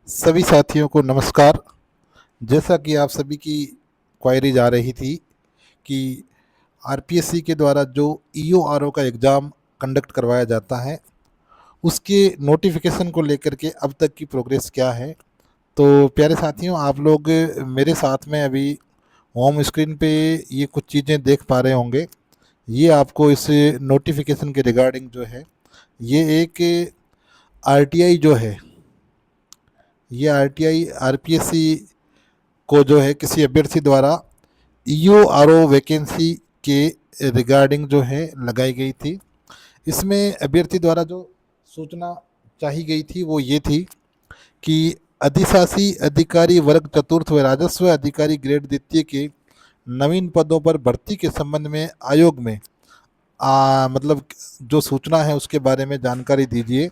सभी साथियों को नमस्कार। जैसा कि आप सभी की क्वायरीज आ रही थी कि आरपीएससी के द्वारा जो ईओआरओ का एग्ज़ाम कंडक्ट करवाया जाता है उसके नोटिफिकेशन को लेकर के अब तक की प्रोग्रेस क्या है। तो प्यारे साथियों, आप लोग मेरे साथ में अभी होम स्क्रीन पे ये कुछ चीज़ें देख पा रहे होंगे। ये आपको इस नोटिफिकेशन के रिगार्डिंग जो है, ये एक आरटीआई जो है, ये आरटीआई आरपीएससी को जो है किसी अभ्यर्थी द्वारा ईओआरओ वैकेंसी के रिगार्डिंग जो है लगाई गई थी। इसमें अभ्यर्थी द्वारा जो सूचना चाही गई थी वो ये थी कि अधिशासी अधिकारी वर्ग चतुर्थ व राजस्व अधिकारी ग्रेड द्वितीय के नवीन पदों पर भर्ती के संबंध में आयोग में मतलब जो सूचना है उसके बारे में जानकारी दीजिए।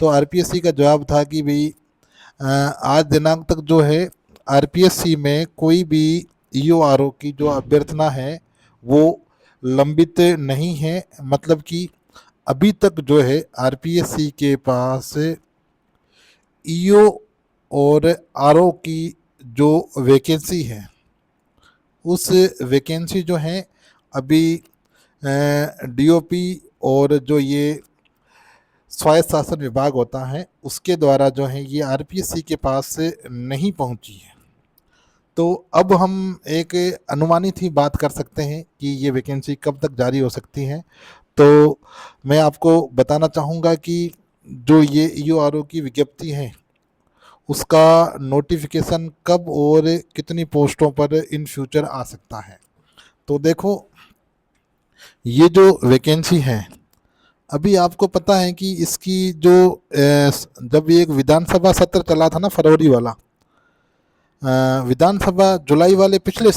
तो आरपीएससी का जवाब था कि भाई आज दिनांक तक जो है आरपीएससी में कोई भी ईओआरओ की जो अभ्यर्थना है वो लंबित नहीं है। मतलब कि अभी तक जो है आरपीएससी के पास ईओ और आरओ की जो वैकेंसी है उस वैकेंसी जो है अभी डीओपी और जो ये स्वायत्त शासन विभाग होता है उसके द्वारा जो है ये आरपीएससी के पास से नहीं पहुंची है। तो अब हम एक अनुमानित ही बात कर सकते हैं कि ये वैकेंसी कब तक जारी हो सकती है। तो मैं आपको बताना चाहूँगा कि जो ये ईओआरओ की विज्ञप्ति है उसका नोटिफिकेशन कब और कितनी पोस्टों पर इन फ्यूचर आ सकता है। तो देखो, ये जो वैकेंसी है अभी आपको पता है कि इसकी जो जब ये एक विधानसभा सत्र चला था ना, फरवरी वाला विधानसभा जुलाई वाले पिछले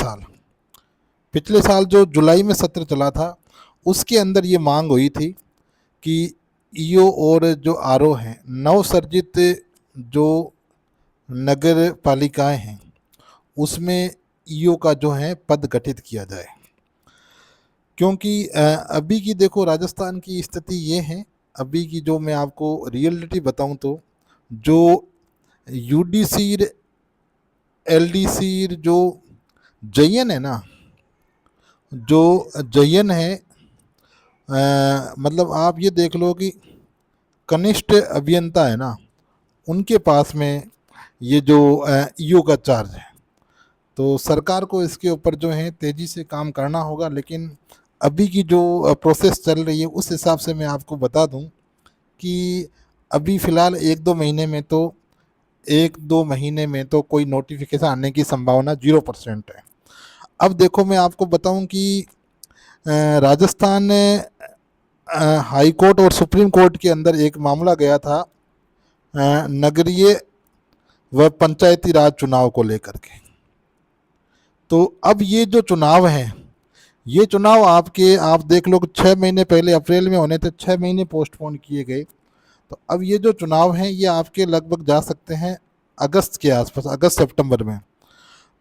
साल जो जुलाई में सत्र चला था उसके अंदर ये मांग हुई थी कि ईओ और जो आरओ हैं नवसर्जित जो नगर पालिकाएँ हैं उसमें ईओ का जो है पद गठित किया जाए। क्योंकि अभी की देखो राजस्थान की स्थिति ये है, अभी की जो मैं आपको रियलिटी बताऊं तो जो यूडीसी एलडीसी जो जयन है ना, जो जयन है मतलब आप ये देख लो कि कनिष्ठ अभियंता है ना, उनके पास में ये जो ईओ का चार्ज है। तो सरकार को इसके ऊपर जो है तेज़ी से काम करना होगा। लेकिन अभी की जो प्रोसेस चल रही है उस हिसाब से मैं आपको बता दूं कि अभी फ़िलहाल एक दो महीने में तो कोई नोटिफिकेशन आने की संभावना 0% है। अब देखो, मैं आपको बताऊं कि राजस्थान हाई कोर्ट और सुप्रीम कोर्ट के अंदर एक मामला गया था नगरीय व पंचायती राज चुनाव को लेकर के। तो अब ये जो चुनाव हैं, ये चुनाव आप देख लो कि 6 महीने पहले अप्रैल में होने थे, 6 महीने पोस्टपोन किए गए। तो अब ये जो चुनाव हैं ये आपके लगभग जा सकते हैं अगस्त के आसपास, अगस्त सितंबर में।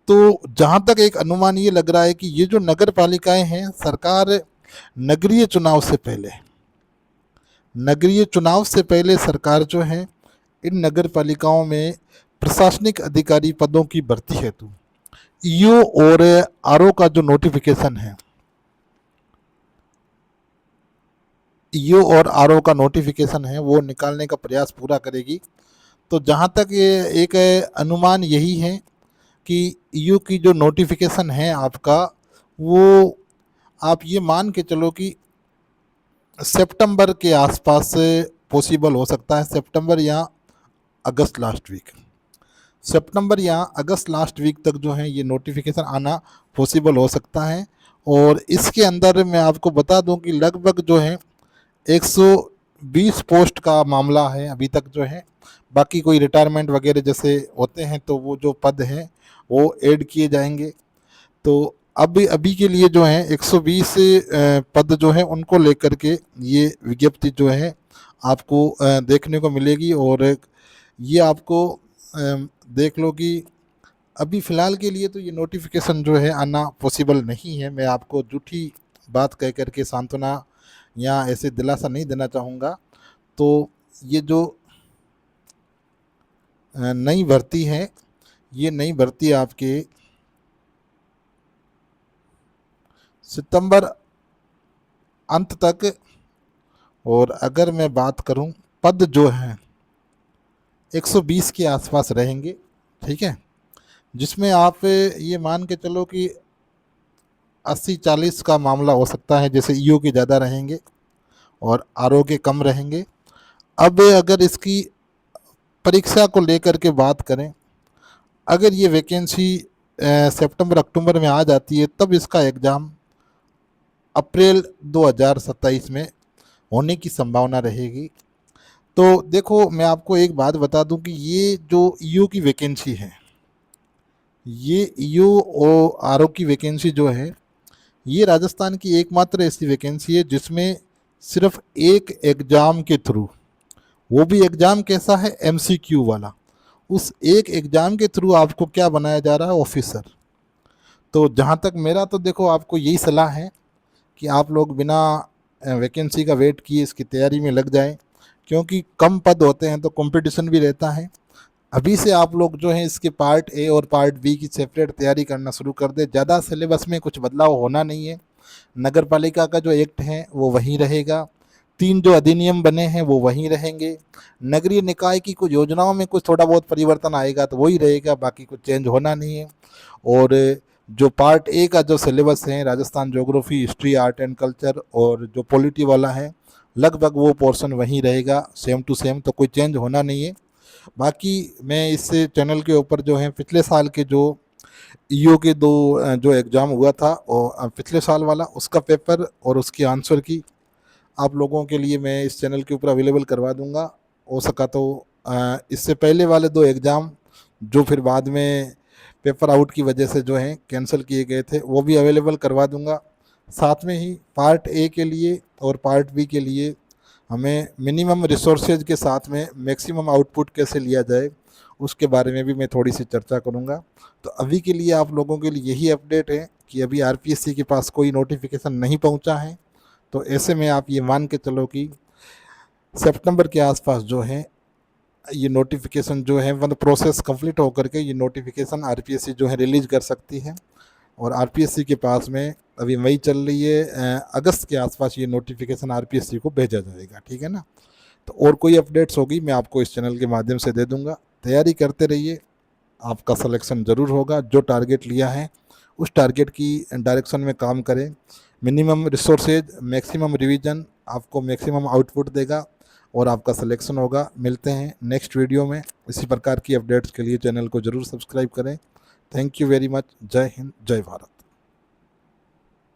तो जहाँ तक एक अनुमान ये लग रहा है कि ये जो नगर पालिकाएँ हैं, सरकार नगरीय चुनाव से पहले सरकार जो है इन नगर पालिकाओं में प्रशासनिक अधिकारी पदों की भर्ती हेतु ईओ और आरओ का जो नोटिफिकेशन है, ईओ और आरओ का नोटिफिकेशन है वो निकालने का प्रयास पूरा करेगी। तो जहाँ तक ये एक अनुमान यही है कि ईओ की जो नोटिफिकेशन है आपका, वो आप ये मान के चलो कि सितंबर के आसपास से पॉसिबल हो सकता है। सितंबर या अगस्त लास्ट वीक तक जो है ये नोटिफिकेशन आना पॉसिबल हो सकता है। और इसके अंदर मैं आपको बता दूं कि लगभग जो है 120 पोस्ट का मामला है अभी तक जो है। बाकी कोई रिटायरमेंट वगैरह जैसे होते हैं तो वो जो पद हैं वो ऐड किए जाएंगे। तो अभी अभी के लिए जो है 120 पद जो है उनको लेकर के ये विज्ञप्ति जो है आपको देखने को मिलेगी। और ये आपको देख लो कि अभी फ़िलहाल के लिए तो ये नोटिफिकेशन जो है आना पॉसिबल नहीं है। मैं आपको झूठी बात कह करके सांत्वना या ऐसे दिलासा नहीं देना चाहूँगा। तो ये जो नई भर्ती है। ये नई भर्ती आपके सितंबर अंत तक, और अगर मैं बात करूं पद जो हैं 120 के आसपास रहेंगे, ठीक है, जिसमें आप ये मान के चलो कि 80-40 का मामला हो सकता है, जैसे ईओ के ज़्यादा रहेंगे और आरओ के कम रहेंगे। अब अगर इसकी परीक्षा को लेकर के बात करें, अगर ये वैकेंसी सितंबर अक्टूबर में आ जाती है, तब इसका एग्ज़ाम अप्रैल 2027 में होने की संभावना रहेगी। तो देखो, मैं आपको एक बात बता दूं कि ये जो ईओ की वैकेंसी है, ये ईओ और आरओ की वैकेंसी जो है, ये राजस्थान की एकमात्र ऐसी वैकेंसी है जिसमें सिर्फ एक एग्ज़ाम के थ्रू, वो भी एग्ज़ाम कैसा है, एमसीक्यू वाला, उस एक एग्ज़ाम के थ्रू आपको क्या बनाया जा रहा है, ऑफिसर। तो जहाँ तक मेरा तो देखो आपको यही सलाह है कि आप लोग बिना वैकेंसी का वेट किए इसकी तैयारी में लग जाएं, क्योंकि कम पद होते हैं तो कंपटीशन भी रहता है। अभी से आप लोग जो है इसके पार्ट ए और पार्ट बी की सेपरेट तैयारी करना शुरू कर दे। ज़्यादा सिलेबस में कुछ बदलाव होना नहीं है। नगर पालिका का जो एक्ट है वो वहीं रहेगा, 3 जो अधिनियम बने हैं वो वहीं रहेंगे, नगरीय निकाय की कुछ योजनाओं में कुछ थोड़ा बहुत परिवर्तन आएगा तो वही रहेगा, बाकी कुछ चेंज होना नहीं है। और जो पार्ट ए का जो सिलेबस है, Rajasthan geography, history, art and culture और जो पॉलिटी वाला है, लगभग वो पोर्शन वहीं रहेगा, सेम टू सेम, तो कोई चेंज होना नहीं है। बाकी मैं इस चैनल के ऊपर जो है पिछले साल के जो ईओ के दो जो एग्ज़ाम हुआ था, और पिछले साल वाला उसका पेपर और उसकी आंसर की आप लोगों के लिए मैं इस चैनल के ऊपर अवेलेबल करवा दूंगा। हो सका तो इससे पहले वाले 2 एग्ज़ाम जो फिर बाद में पेपर आउट की वजह से जो है कैंसिल किए गए थे, वो भी अवेलेबल करवा दूंगा। साथ में ही पार्ट ए के लिए और पार्ट बी के लिए हमें मिनिमम रिसोर्सेज के साथ में मैक्सिमम आउटपुट कैसे लिया जाए, उसके बारे में भी मैं थोड़ी सी चर्चा करूंगा। तो अभी के लिए आप लोगों के लिए यही अपडेट है कि अभी आरपीएससी के पास कोई नोटिफिकेशन नहीं पहुंचा है। तो ऐसे में आप ये मान के चलो कि सितंबर के आसपास जो है ये नोटिफिकेशन जो है, मतलब प्रोसेस कंप्लीट होकर के ये नोटिफिकेशन आरपीएससी जो है रिलीज कर सकती है। और आरपीएससी के पास में अभी मई चल रही है, अगस्त के आसपास ये नोटिफिकेशन आरपीएससी को भेजा जाएगा, ठीक है ना। तो और कोई अपडेट्स होगी मैं आपको इस चैनल के माध्यम से दे दूंगा। तैयारी करते रहिए, आपका सिलेक्शन ज़रूर होगा। जो टारगेट लिया है उस टारगेट की डायरेक्शन में काम करें। मिनिमम रिसोर्सेज, मैक्सिमम रिवीजन आपको मैक्सिमम आउटपुट देगा और आपका सिलेक्शन होगा। मिलते हैं नेक्स्ट वीडियो में। इसी प्रकार की अपडेट्स के लिए चैनल को ज़रूर सब्सक्राइब करें। Thank you very much. जय हिंद, जय भारत।